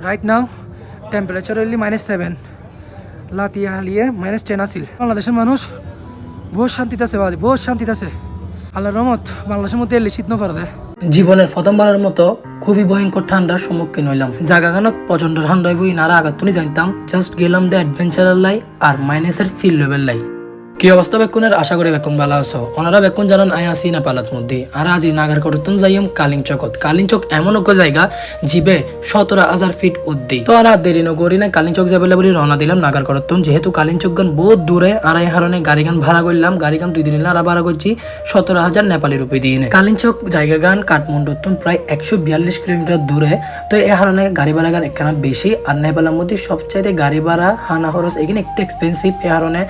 Right now temperature হইলি -7, লাতিয়া হালিয়ে -10 আসিল। বাংলাদেশের মানুষ বহুত শান্তিতে আছে, বহুত শান্তিতে আছে। আল্লাহর রহমত বাংলাদেশের মধ্যে এলে শীত নপার দেয়। জীবনের প্রথমবারের মতো খুবই ভয়ঙ্কর ঠান্ডার সম্মুখীন হইলাম। জায়গাখানত প্রচন্ড ঠান্ডা হইব নারা আগাতুনি জানতাম, জাস্ট গেলাম দে অ্যাডভেঞ্চারের লাই আর মাইনাসের ফিল লেভেল লাই। কি অবস্থা বেকুনের, আশা করি বেকুন ভালো আছো। ওনারা বেকুন জানান আই আসি নেপালত মধ্যে আর আজি নাগারকোটতুন যাইম কালিংচকত। কালিংচক এমন এক জায়গা জিবে 17,000 ফিট উদ্দি। তো আর দেরি নকরি না কালিংচক যাবে বলে রওনা দিলাম নাগারকোটতুন। যেহেতু কালিংচক গান বহুত দূরে আর এই হারণে গাড়ি গান ভাড়া করলাম। গাড়ি গান 2 দিন আর ভাড়া করছি 17,000 নেপালি রুপি দিয়ে। কালিংচক জায়গা গান কাঠমান্ডুতুন প্রায় 142 কিলোমিটার দূরে। তো এই হারণে গাড়ি ভাড়া গান একখানা বেশি আর নেপালের মধ্যে সবচাইতে গাড়ি ভাড়া হানা খরচ এখানে একটু এক্সপেন্সিভ। এই হারণে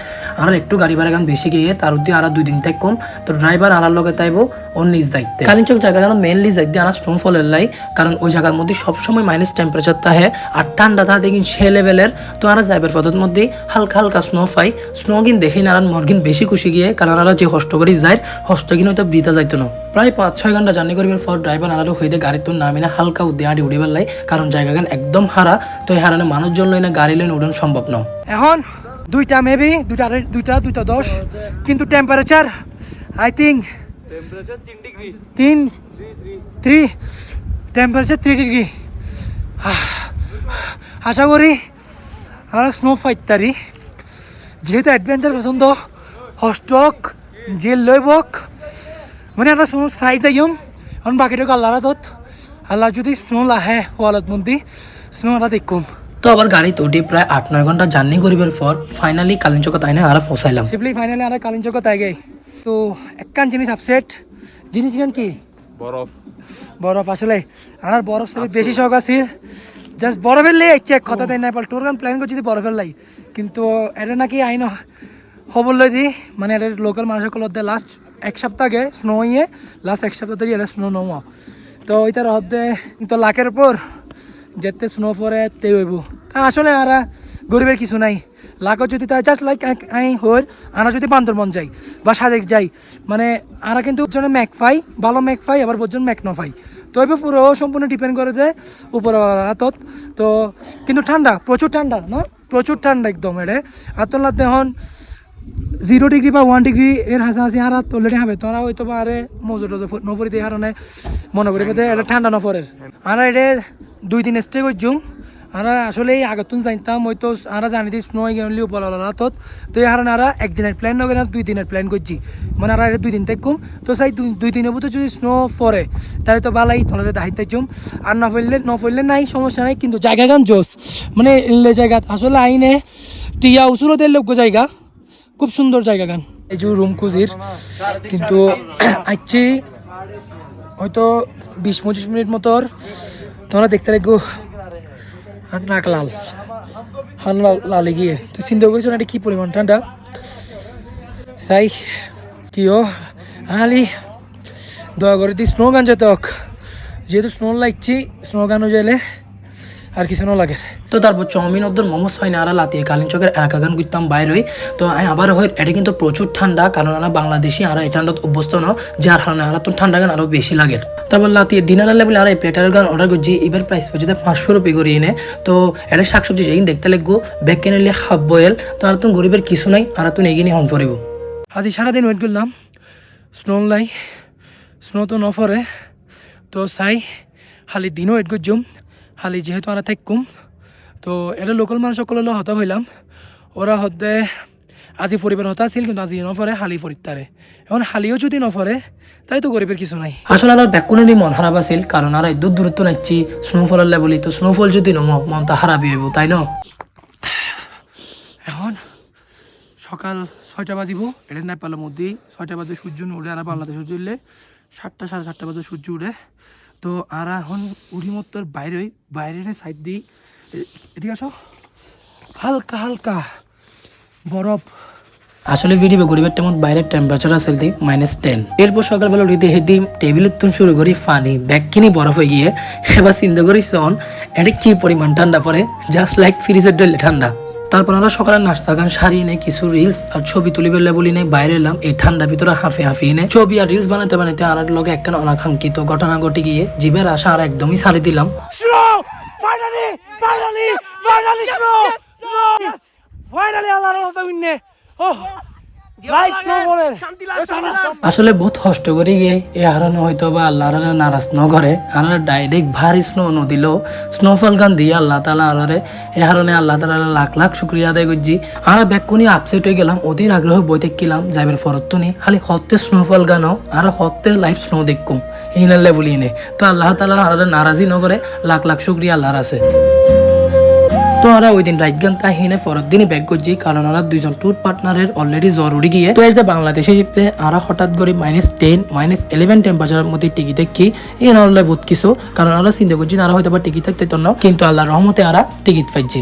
আর একটু গাড়ি ভাড়া গান বেশি গিয়ে তার উদ্দি আর 2 দিন থেকে কম। তো ড্রাইভার আর লগে তাইব ওর নিজ দায়িত্বে। কালিংচক জায়গা গান মেনলি যাইতে আনা স্নোফলের লাই, কারণ ওই জায়গার মধ্যে সবসময় মাইনাস টেম্পারেচার থাকে আর ঠান্ডা থাকে দেখি সে লেভেলের। তো আর যাইবার পথের মধ্যে হালকা হালকা স্নো পাই। স্নো কিন দেখি না আর মরগিন বেশি খুশি গিয়ে, কারণ আর যে কষ্ট করি যায় কষ্ট কিনে হয়তো বৃথা যাইতো না। প্রায় 5-6 ঘন্টা জার্নি করিবার পর ড্রাইভার আরো হইতে গাড়ির তো নামি না হালকা উদ্দি আড়ি উড়িবার লাই, কারণ জায়গা গান একদম হারা। তো এই হারানে মানুষজন লই না গাড়ি লইন উড়ান সম্ভব না। এখন 2টা মেবি 2টা 10, কিন্তু temperature I think 3 temperature 3 degree. আশা করি আর স্নো ফাইতারি, যেহেতু অ্যাডভেঞ্চার পছন্দ হস্টক জেল লইবক মানে আমরা স্নো চাই যাইম। এখন বাকিটাকে আল্লাহরা তত আল্লাহ যদি স্নো লাহে ওয়ালত মন্দি স্নো আমরা দেখুম। তো আবার গাড়ি উঠি প্রায় 8-9 ঘন্টা জার্নি করিবার পর ফাইনালি কালিংচকত আইনে আর ফসাইলাম। সিম্পলি ফাইনালি আর কালিংচকত আই গে। তো একখান জিনিস আপসেট, জিনিস কি বরফ আসলে আর বরফ সব বেশি শখ আছে। জাস্ট বরফের লাই চেক কথা তাই নেপাল ট্যুর গান প্ল্যান করছি বরফের লাই, কিন্তু এটা নাকি আইন খবর লই দি মানে এটা লোকাল মানুষের কলত দেয় লাস্ট 1 সপ্তাহ আগে স্নো হইয়ে লাস্ট 1 সপ্তাহ ধরে এটা স্নো নমা। তো ওইটার হদ্দে তো লাখের উপর যেতে স্নো পরে তে হইব। আসলে আর গরিবের কিছু নাই। লাখও যদি তাই জাস্ট লাইক আই হই আরা যদি বান্দরবন যাই বা সাজেক যাই মানে আরা কিন্তু জনে ম্যাক পাই, ভালো ম্যাক পাই, আবার বোজন ম্যাক ন পাই। তো এবার পুরো সম্পূর্ণ ডিপেন্ড করে যে উপর হাতত। তো কিন্তু ঠান্ডা প্রচুর ঠান্ডা না, প্রচুর ঠান্ডা একদম। এটা আতলাত এখন 0 ডিগ্রি বা 1 ডিগ্রি এর হাসাহাসি আর অলরেডি হবে। তোরা হয়তো বা আরে মজুর নপরিতে কারণে মনে করি এটা ঠান্ডা নপরের আর এটা 2 দিন স্টে করছুম। আমরা আসলে এই আগতুন জানতাম হয়তো আমরা জানি দিই স্নো গেলি উপর তত। তো এই কারণে আমরা 1 দিনের প্ল্যান নগে না 2 দিনের প্ল্যান করছি, মানে আর 2 দিন থেকে কম। তো চাই 2 দিনের মতো যদি স্নো পরে তাহলে তো ভালাই তোমাদের দায়িত্ব জুম। আর না পড়লে নাই সমস্যা নাই, কিন্তু জায়গা গান জোস মানে এলে জায়গা আসলে আইনে টিয়া উসুরতে লোক জায়গা খুব সুন্দর জায়গা গান। এই যে রুম খুঁজির কিন্তু আইছি হয়তো 20-25 মিনিট মতোর তোমরা দেখতে লাগবো। আর নাক লাল লালে গিয়ে তো চিন্তা করছো না এটা কি পরিমাণ ঠান্ডা। চাই কিও আলি দয়া করে দি স্নো গান যেত, যেহেতু স্নো লাগছি স্নো গানও যাইলে আর কিছু না লাগে। তো তারপর চাউমিন ওদের মোমোস হয় না আর লাতিয়ে কালিংচকের এলাকা গান করতাম বাইরে। তো আমি আবার হয় এটা কিন্তু প্রচুর ঠান্ডা, কারণ আমরা বাংলাদেশি আর এই ঠান্ডা অভ্যস্ত ন, যার কারণে আর তো ঠান্ডা গান আরও বেশি লাগে। তারপর লাতিয়ে ডিনারের লেভেলে আর এই প্লেটারের গান অর্ডার করছি। এবার প্রাইস পড়ছে 500 রুপি করে এনে। তো এটা শাকসবজি যেদিন দেখতে লাগবো ব্যাগ কিনে নিলে হাফ বয়েল। তো আর তো গরিবের কিছু নাই আর তো এগিয়ে হম ফরিব। আজি সারাদিন ওয়েট করলাম স্নো লাই, স্নো তো নফরে। তো চাই খালি দিনও ওয়েট করছুম খালি যেহেতু আমরা থাকুম। তো এটা লোকাল মানুষ সকলের হতা হইলাম। ওরা হতে আজি পরিবার হতা আছিল, কিন্তু আজি নফরে হালি ফরিতারে। এখন হালিও যদি নফরে তাই তো গরিবের কিছু নাই। আসলে আর ব্যাকুনেরই মন খারাপ আছিল, কারণ আর দূর দূরত্ব নাচ্ছি স্নোফলের লেবলি। তো স্নোফল যদি নম মন তা খারাপই হইব, তাই না? এখন সকাল 6টা বাজিব। এটা নেপালের মধ্যেই 6টা বাজে সূর্য উঠে, আর বাংলাদেশ সূর্য উঠলে 7টা 7:30 বাজে সূর্য উঠে। তো আর এখন উড়িমত্তর বাইরের সাইড দিই এদিকে আসো হালকা হালকা বরফ। আসলে ভিডিও গরিবের টাইমত বাইরের টেম্পারেচার আছে -10। এরপর সকালবেলা উঠে হেদি টেবিলের তুন শুরু করি পানি ব্যাগ কিনি বরফ হয়ে গিয়ে। এবার চিন্তা করি শোন এটা কি পরিমাণ ঠান্ডা পড়ে, জাস্ট লাইক ফ্রিজের ডলে ঠান্ডা। তারপর আমরা সকালের নাস্তা গান সারিয়ে নেই, কিছু রিলস আর ছবি তুলি বেলে বলি নেই বাইরে এলাম এই ঠান্ডা ভিতরে হাফিয়ে নেই ছবি আর রিলস বানাতে আর লগে একখান অনাকাঙ্ক্ষিত ঘটনা ঘটে গিয়ে জীবের আশা আর একদমই ছাড়ি দিলাম। ফাইনালি স্নো ফাইনালি আল্লাহর রহমতে উইন্নে ও রাইট নো বলের আসলে বহুত কষ্ট করে গিয়ে এই হারানো হয়তো বা আল্লাহর নারাজ ন করে আর ডাইরেক্ট ভারী স্নো নদিল স্নোফল গান দিয়ে আল্লাহ তালা আলারে এই হারণে আল্লাহ তালা লাখ লাখ শুক্রিয়া আদায় করছি আর ব্যাকুনি আপসেট হয়ে গেলাম অধীর আগ্রহ বই দেখলাম যাইবের ফরত নি খালি হতে স্নোফল গানও আর হতে লাইভ স্নো দেখুম ইনাল্লে বলি নে তো আল্লাহ তালা আর নারাজি ন করে লাখ লাখ শুক্রিয়া আল্লাহর আছে তো ওরা ওই দিন রাইট গান তাই হিনে পরের দিনই ব্যাক করছি কারণ ওরা দুইজন ট্যুর পার্টনারের অলরেডি জ্বর উড়ে গিয়ে তো এই যে বাংলাদেশে জিপে আর হঠাৎ করে -10 -11 টেম্পারেচারের মধ্যে টিকি দেখি এই নলে বহুত কিছু কারণ ওরা চিন্তা করছি আর হয়তো বা টিকি থাকতে তো না কিন্তু আল্লাহর রহমতে আরা টিকিট পাইছি